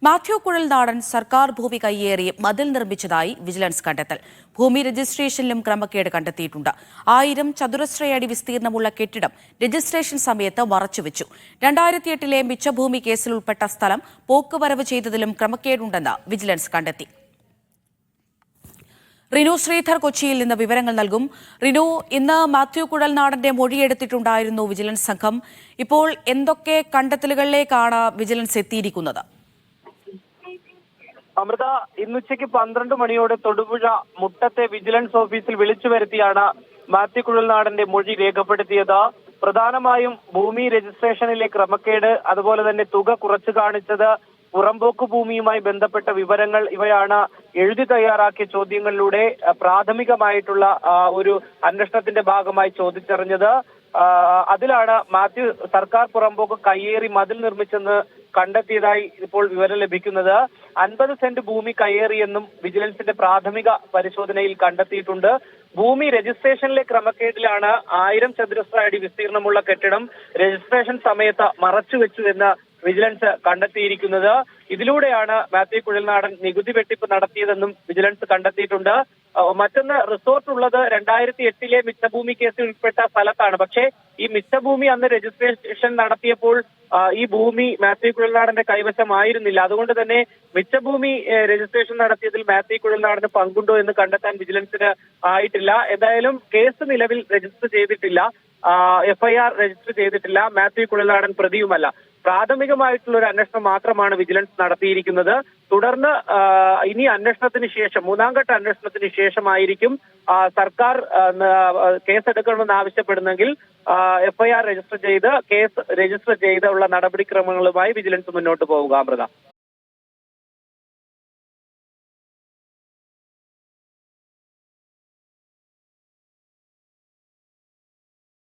മാത്യു കുഴൽനാടൻ സർക്കാർ ഭൂമി കയ്യേറി മതിൽ നിർമ്മിച്ചതായി വിജിലൻസ് കണ്ടെത്തൽ. ഭൂമി രജിസ്ട്രേഷനിലും ക്രമക്കേട് കണ്ടെത്തിയിട്ടുണ്ട്. 1000 ചതുരശ്രയടി വിസ്തീർണമുള്ള കെട്ടിടം രജിസ്ട്രേഷൻ സമയത്ത് മറച്ചുവെച്ചു. 2008-ലെ മിച്ചഭൂമി കേസിൽ ഉൾപ്പെട്ട സ്ഥലം പോക്കുവരവ് ചെയ്തതിലും ക്രമക്കേടുണ്ടെന്ന് വിജിലൻസ് കണ്ടെത്തി. റിനു ശ്രീധർ കൊച്ചിയിൽ നിന്ന് വിവരങ്ങൾ നൽകും. റിനു, ഇന്ന് മാത്യു കുഴൽനാടന്റെ മൊഴിയെടുത്തിട്ടുണ്ടായിരുന്നു വിജിലൻസ് സംഘം. ഇപ്പോൾ എന്തൊക്കെ കണ്ടെത്തലുകളിലേക്കാണ് വിജിലൻസ് എത്തിയിരിക്കുന്നത്? അമൃത, ഇന്നുച്ചയ്ക്ക് 12 മണിയോടെ തൊടുപുഴ മുട്ടത്തെ വിജിലൻസ് ഓഫീസിൽ വിളിച്ചു വരുത്തിയാണ് മാത്യു കുഴൽനാടന്റെ മൊഴി രേഖപ്പെടുത്തിയത്. പ്രധാനമായും ഭൂമി രജിസ്ട്രേഷനിലെ ക്രമക്കേട്, അതുപോലെ തന്നെ തുക കുറച്ചു കാണിച്ചത്, പുറമ്പോക്ക് ഭൂമിയുമായി ബന്ധപ്പെട്ട വിവരങ്ങൾ, ഇവയാണ് എഴുതി തയ്യാറാക്കിയ ചോദ്യങ്ങളിലൂടെ പ്രാഥമികമായിട്ടുള്ള ഒരു അന്വേഷണത്തിന്റെ ഭാഗമായി ചോദിച്ചറിഞ്ഞത്. അതിലാണ് മാത്യു സർക്കാർ പുറമ്പോക്ക് കയ്യേറി മതിൽ നിർമ്മിച്ചെന്ന് കണ്ടെത്തിയതായി ഇപ്പോൾ വിവരം ലഭിക്കുന്നത്. 50 സെന്റ് ഭൂമി കയ്യേറിയെന്നും വിജിലൻസിന്റെ പ്രാഥമിക പരിശോധനയിൽ കണ്ടെത്തിയിട്ടുണ്ട്. ഭൂമി രജിസ്ട്രേഷനിലെ ക്രമക്കേടിലാണ് 1000 ചതുരശ്ര അടി വിസ്തീർണമുള്ള കെട്ടിടം രജിസ്ട്രേഷൻ സമയത്ത് മറച്ചുവെച്ചു എന്ന് വിജിലൻസ് കണ്ടെത്തിയിരിക്കുന്നത്. ഇതിലൂടെയാണ് മാത്യു കുഴൽനാടൻ നികുതി വെട്ടിപ്പ് നടത്തിയതെന്നും വിജിലൻസ് കണ്ടെത്തിയിട്ടുണ്ട്. മറ്റൊന്ന്, റിസോർട്ട് ഉള്ളത് 2008-ലെ മിച്ചഭൂമി കേസിൽ ഉൾപ്പെട്ട സ്ഥലത്താണ്. പക്ഷേ ഈ മിച്ചഭൂമി അന്ന് രജിസ്ട്രേഷൻ നടത്തിയപ്പോൾ ഈ ഭൂമി മാത്യു കുഴൽനാടന്റെ കൈവശമായിരുന്നില്ല. അതുകൊണ്ട് തന്നെ മിച്ചഭൂമി രജിസ്ട്രേഷൻ നടത്തിയതിൽ മാത്യു കുഴൽനാടന് പങ്കുണ്ടോ എന്ന് കണ്ടെത്താൻ വിജിലൻസിന് ആയിട്ടില്ല. എന്തായാലും കേസ് നിലവിൽ രജിസ്റ്റർ ചെയ്തിട്ടില്ല, FIR രജിസ്റ്റർ ചെയ്തിട്ടില്ല. മാത്യു കുഴൽനാടൻ പ്രതിയുമല്ല. പ്രാഥമികമായിട്ടുള്ള ഒരു അന്വേഷണം മാത്രമാണ് വിജിലൻസ് നടത്തിയിരിക്കുന്നത്. തുടർന്ന് ഇനി അന്വേഷണത്തിന് ശേഷം, 3ാം ഘട്ട അന്വേഷണത്തിന് ശേഷമായിരിക്കും സർക്കാർ കേസെടുക്കണമെന്ന് ആവശ്യപ്പെടുന്നെങ്കിൽ FIR രജിസ്റ്റർ ചെയ്ത് കേസ് രജിസ്റ്റർ ചെയ്തുള്ള നടപടിക്രമങ്ങളുമായി വിജിലൻസ് മുന്നോട്ട് പോവുക. അമൃത.